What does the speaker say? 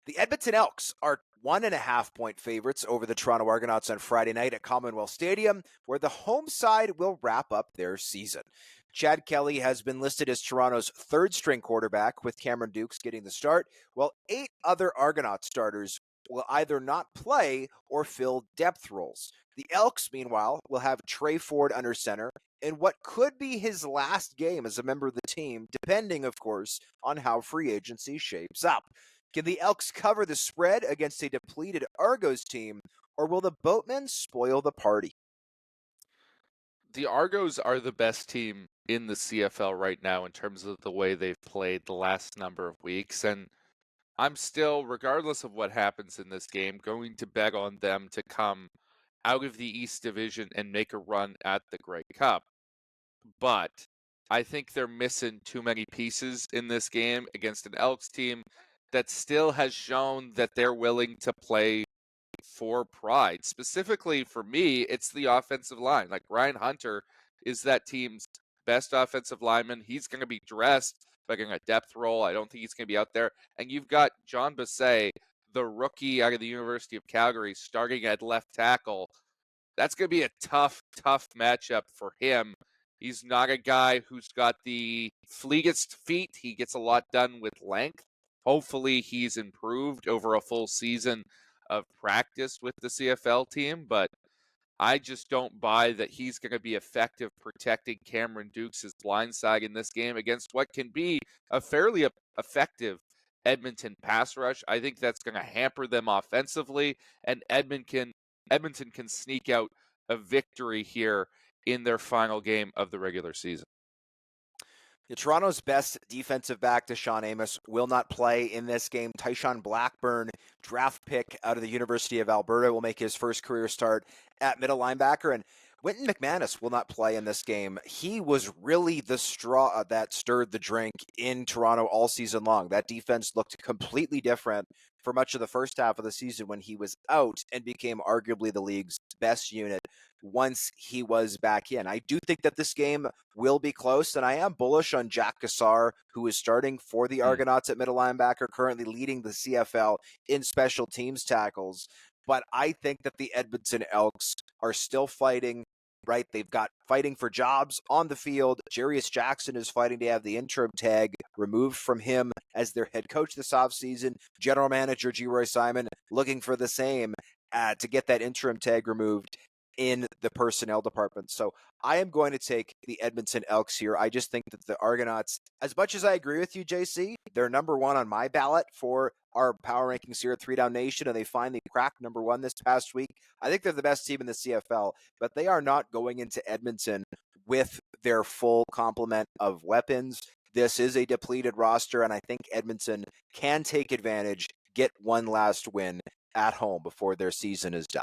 The Edmonton Elks are 1.5 point favorites over the Toronto Argonauts on Friday night at Commonwealth Stadium, where the home side will wrap up their season. Chad Kelly has been listed as Toronto's third string quarterback, with Cameron Dukes getting the start, while 8 other Argonaut starters will either not play or fill depth roles. The Elks, meanwhile, will have Trey Ford under center in what could be his last game as a member of the team, depending, of course, on how free agency shapes up. Can the Elks cover the spread against a depleted Argos team, or will the Boatmen spoil the party? The Argos are the best team in the CFL right now in terms of the way they've played the last number of weeks. And I'm still, regardless of what happens in this game, going to bet on them to come out of the East Division and make a run at the Grey Cup. But I think they're missing too many pieces in this game against an Elks team that still has shown that they're willing to play for pride. Specifically for me, it's the offensive line. Like Ryan Hunter is that team's best offensive lineman. He's going to be dressed like in a depth role. I don't think he's going to be out there. And you've got John Bassett, the rookie out of the University of Calgary, starting at left tackle. That's going to be a tough matchup for him. He's not a guy who's got the fleetest feet. He gets a lot done with length. Hopefully he's improved over a full season of practice with the CFL team, but I just don't buy that he's going to be effective protecting Cameron Dukes' blind side in this game against what can be a fairly effective Edmonton pass rush. I think that's going to hamper them offensively, and Edmonton can sneak out a victory here in their final game of the regular season. Toronto's best defensive back, Deshaun Amos, will not play in this game. Tyshawn Blackburn, draft pick out of the University of Alberta, will make his first career start at middle linebacker. And Wynton McManus will not play in this game. He was really the straw that stirred the drink in Toronto all season long. That defense looked completely different for much of the first half of the season when he was out, and became arguably the league's best unit once he was back in. I do think that this game will be close, and I am bullish on Jack Cassar, who is starting for the Argonauts at middle linebacker, currently leading the CFL in special teams tackles. But I think that the Edmonton Elks are still fighting, right? They've got fighting for jobs on the field. Jarius Jackson is fighting to have the interim tag removed from him as their head coach this offseason. General manager G. Roy Simon looking for the same to get that interim tag removed in the personnel department. So I am going to take the Edmonton Elks here. I just think that the Argonauts, as much as I agree with you, JC, they're number one on my ballot for our power rankings here at 3 Down Nation, and they finally cracked number one this past week. I think they're the best team in the CFL, but they are not going into Edmonton with their full complement of weapons. This is a depleted roster, and I think Edmonton can take advantage, get one last win at home before their season is done.